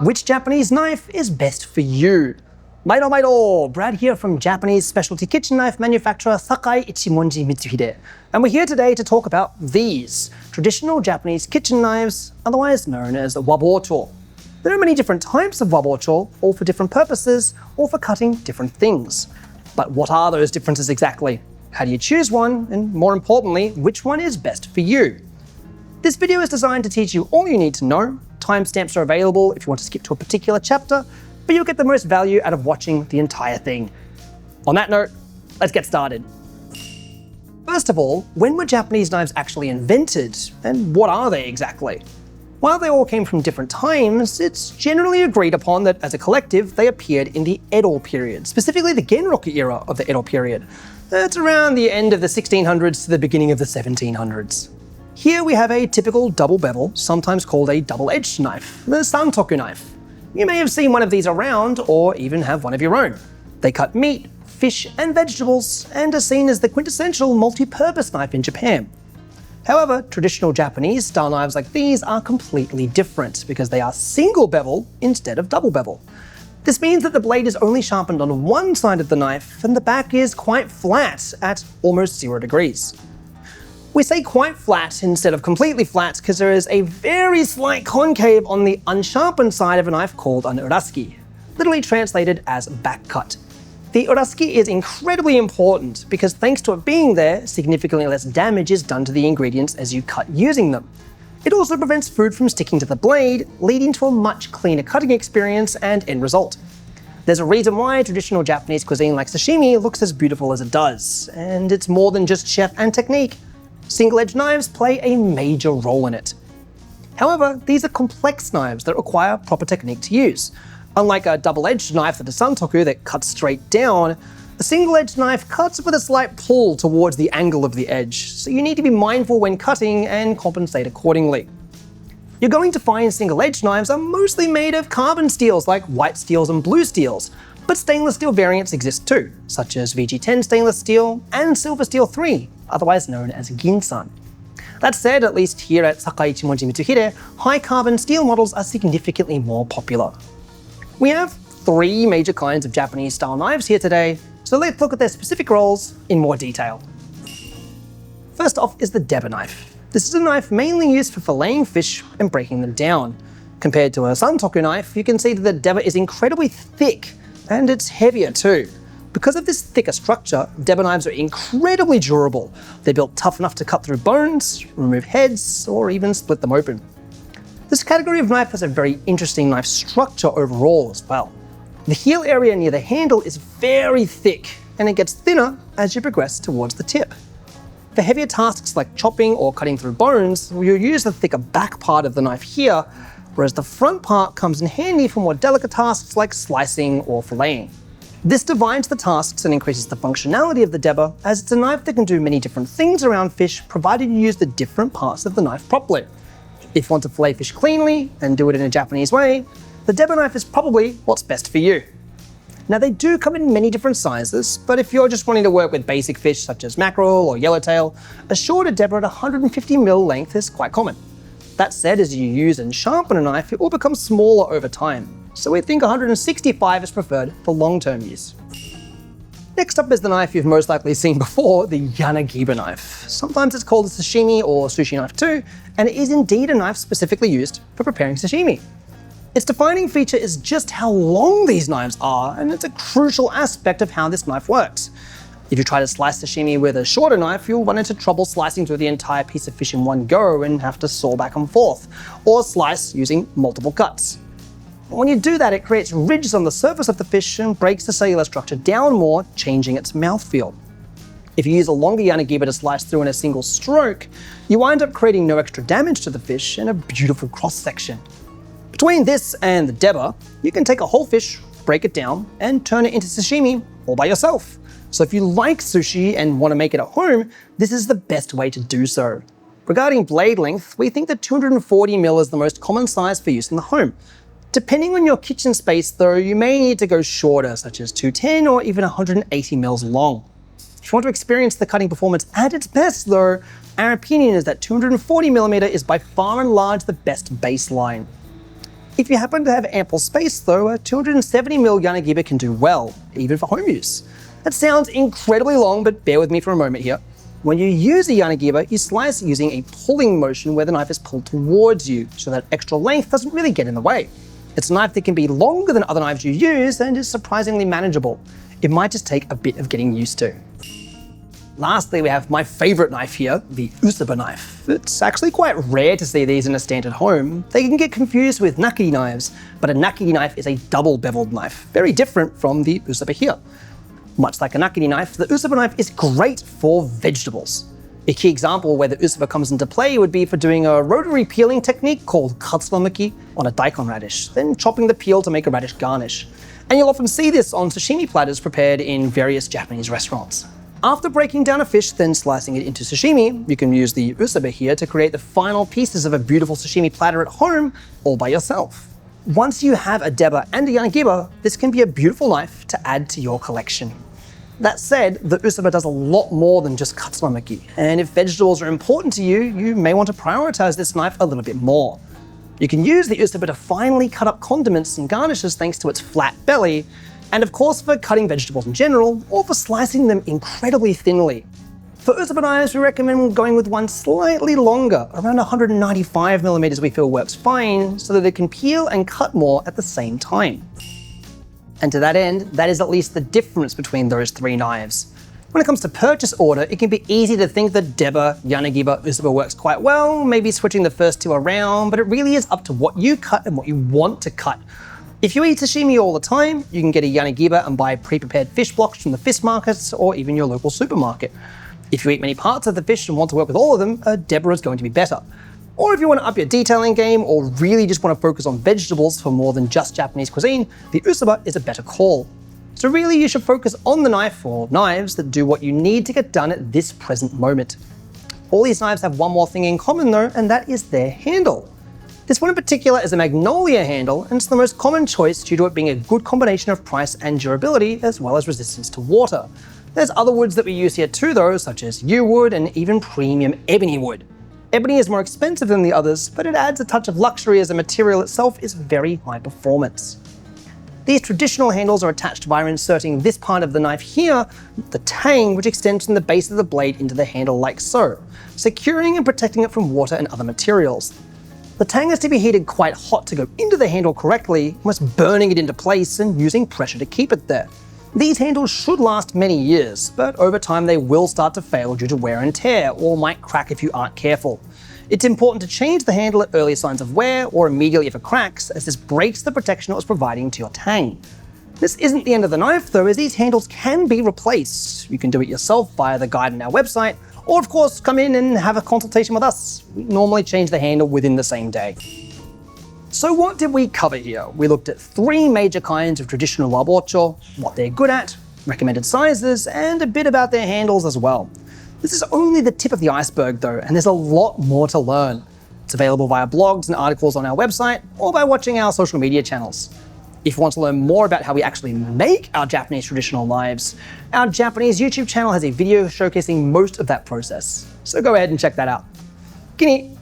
Which Japanese knife is best for you? Maido maido! Brad here from Japanese specialty kitchen knife manufacturer Sakai Ichimonji Mitsuhide. And we're here today to talk about these traditional Japanese kitchen knives, otherwise known as wa-bocho. There are many different types of wa-bocho, all for different purposes, all for cutting different things. But what are those differences exactly? How do you choose one? And more importantly, which one is best for you? This video is designed to teach you all you need to know. Timestamps are available if you want to skip to a particular chapter, but you'll get the most value out of watching the entire thing. On that note, let's get started. First of all, when were Japanese knives actually invented, and what are they exactly? While they all came from different times, it's generally agreed upon that as a collective they appeared in the Edo period, specifically the Genroku era of the Edo period. That's around the end of the 1600s to the beginning of the 1700s. Here we have a typical double bevel, sometimes called a double-edged knife, the santoku knife. You may have seen one of these around, or even have one of your own. They cut meat, fish, and vegetables, and are seen as the quintessential multi-purpose knife in Japan. However, traditional Japanese style knives like these are completely different because they are single bevel instead of double bevel. This means that the blade is only sharpened on one side of the knife, and the back is quite flat at almost 0 degrees. We say quite flat instead of completely flat because there is a very slight concave on the unsharpened side of a knife called an uraski, literally translated as back cut. The uraski is incredibly important because thanks to it being there, significantly less damage is done to the ingredients as you cut using them. It also prevents food from sticking to the blade, leading to a much cleaner cutting experience and end result. There's a reason why traditional Japanese cuisine like sashimi looks as beautiful as it does, and it's more than just chef and technique. Single-edged knives play a major role in it. However, these are complex knives that require proper technique to use. Unlike a double-edged knife that is santoku that cuts straight down, a single-edged knife cuts with a slight pull towards the angle of the edge, so you need to be mindful when cutting and compensate accordingly. You're going to find single-edged knives are mostly made of carbon steels like white steels and blue steels, but stainless steel variants exist too, such as VG10 stainless steel and silver steel 3, otherwise known as ginsan. That said, at least here at Sakai Ichimonji Mitsuhide, high carbon steel models are significantly more popular. We have 3 major kinds of Japanese style knives here today, so let's look at their specific roles in more detail. First off is the Deba knife. This is a knife mainly used for filleting fish and breaking them down. Compared to a santoku knife, you can see that the Deba is incredibly thick, and it's heavier too. Because of this thicker structure, Deba knives are incredibly durable. They're built tough enough to cut through bones, remove heads, or even split them open. This category of knife has a very interesting knife structure overall as well. The heel area near the handle is very thick, and it gets thinner as you progress towards the tip. For heavier tasks like chopping or cutting through bones, you'll use the thicker back part of the knife here, whereas the front part comes in handy for more delicate tasks like slicing or filleting. This divides the tasks and increases the functionality of the Deba, as it's a knife that can do many different things around fish provided you use the different parts of the knife properly. If you want to fillet fish cleanly and do it in a Japanese way, the Deba knife is probably what's best for you. Now they do come in many different sizes, but if you're just wanting to work with basic fish such as mackerel or yellowtail, a shorter Deba at 150mm length is quite common. That said, as you use and sharpen a knife, it will become smaller over time, so we think 165 is preferred for long-term use. Next up is the knife you've most likely seen before, the Yanagiba knife. Sometimes it's called a sashimi or sushi knife too, and it is indeed a knife specifically used for preparing sashimi. Its defining feature is just how long these knives are, and it's a crucial aspect of how this knife works. If you try to slice sashimi with a shorter knife, you'll run into trouble slicing through the entire piece of fish in one go and have to saw back and forth, or slice using multiple cuts. When you do that, it creates ridges on the surface of the fish and breaks the cellular structure down more, changing its mouthfeel. If you use a longer Yanagiba to slice through in a single stroke, you wind up creating no extra damage to the fish and a beautiful cross-section. Between this and the Deba, you can take a whole fish, break it down, and turn it into sashimi all by yourself. So if you like sushi and want to make it at home, this is the best way to do so. Regarding blade length, we think that 240mm is the most common size for use in the home. Depending on your kitchen space though, you may need to go shorter, such as 210 or even 180mm long. If you want to experience the cutting performance at its best though, our opinion is that 240mm is by far and large the best baseline. If you happen to have ample space though, a 270mm Yanagiba can do well, even for home use. That sounds incredibly long, but bear with me for a moment here. When you use a Yanagiba, you slice using a pulling motion where the knife is pulled towards you, so that extra length doesn't really get in the way. It's a knife that can be longer than other knives you use and is surprisingly manageable. It might just take a bit of getting used to. Lastly, we have my favorite knife here, the Usuba knife. It's actually quite rare to see these in a standard home. They can get confused with nakiri knives, but a nakiri knife is a double beveled knife, very different from the Usuba here. Much like a nakiri knife, the Usuba knife is great for vegetables. A key example where the Usuba comes into play would be for doing a rotary peeling technique called katsunomaki on a daikon radish, then chopping the peel to make a radish garnish. And you'll often see this on sashimi platters prepared in various Japanese restaurants. After breaking down a fish, then slicing it into sashimi, you can use the Usuba here to create the final pieces of a beautiful sashimi platter at home, all by yourself. Once you have a Deba and a Yanagiba, this can be a beautiful knife to add to your collection. That said, the Usuba does a lot more than just katsunomaki, and if vegetables are important to you, you may want to prioritize this knife a little bit more. You can use the Usuba to finely cut up condiments and garnishes thanks to its flat belly, and of course for cutting vegetables in general, or for slicing them incredibly thinly. For Usuba knives, we recommend going with one slightly longer, around 195mm we feel works fine, so that it can peel and cut more at the same time. And to that end, that is at least the difference between those three knives. When it comes to purchase order, it can be easy to think that Deba, Yanagiba, Usuba works quite well, maybe switching the first two around, but it really is up to what you cut and what you want to cut. If you eat sashimi all the time, you can get a Yanagiba and buy pre-prepared fish blocks from the fish markets or even your local supermarket. If you eat many parts of the fish and want to work with all of them, a Deba is going to be better. Or if you want to up your detailing game or really just want to focus on vegetables for more than just Japanese cuisine, the Usuba is a better call. So really you should focus on the knife or knives that do what you need to get done at this present moment. All these knives have one more thing in common though, and that is their handle. This one in particular is a magnolia handle, and it's the most common choice due to it being a good combination of price and durability, as well as resistance to water. There's other woods that we use here too though, such as yew wood and even premium ebony wood. Ebony is more expensive than the others, but it adds a touch of luxury as the material itself is very high performance. These traditional handles are attached via inserting this part of the knife here, the tang, which extends from the base of the blade into the handle like so, securing and protecting it from water and other materials. The tang has to be heated quite hot to go into the handle correctly, almost burning it into place and using pressure to keep it there. These handles should last many years, but over time they will start to fail due to wear and tear, or might crack if you aren't careful. It's important to change the handle at early signs of wear or immediately if it cracks, as this breaks the protection it was providing to your tang. This isn't the end of the knife though, as these handles can be replaced. You can do it yourself via the guide on our website, or of course come in and have a consultation with us. We normally change the handle within the same day. So what did we cover here? We looked at three major kinds of traditional wa-bocho, what they're good at, recommended sizes, and a bit about their handles as well. This is only the tip of the iceberg though, and there's a lot more to learn. It's available via blogs and articles on our website, or by watching our social media channels. If you want to learn more about how we actually make our Japanese traditional knives, our Japanese YouTube channel has a video showcasing most of that process. So go ahead and check that out. Kini!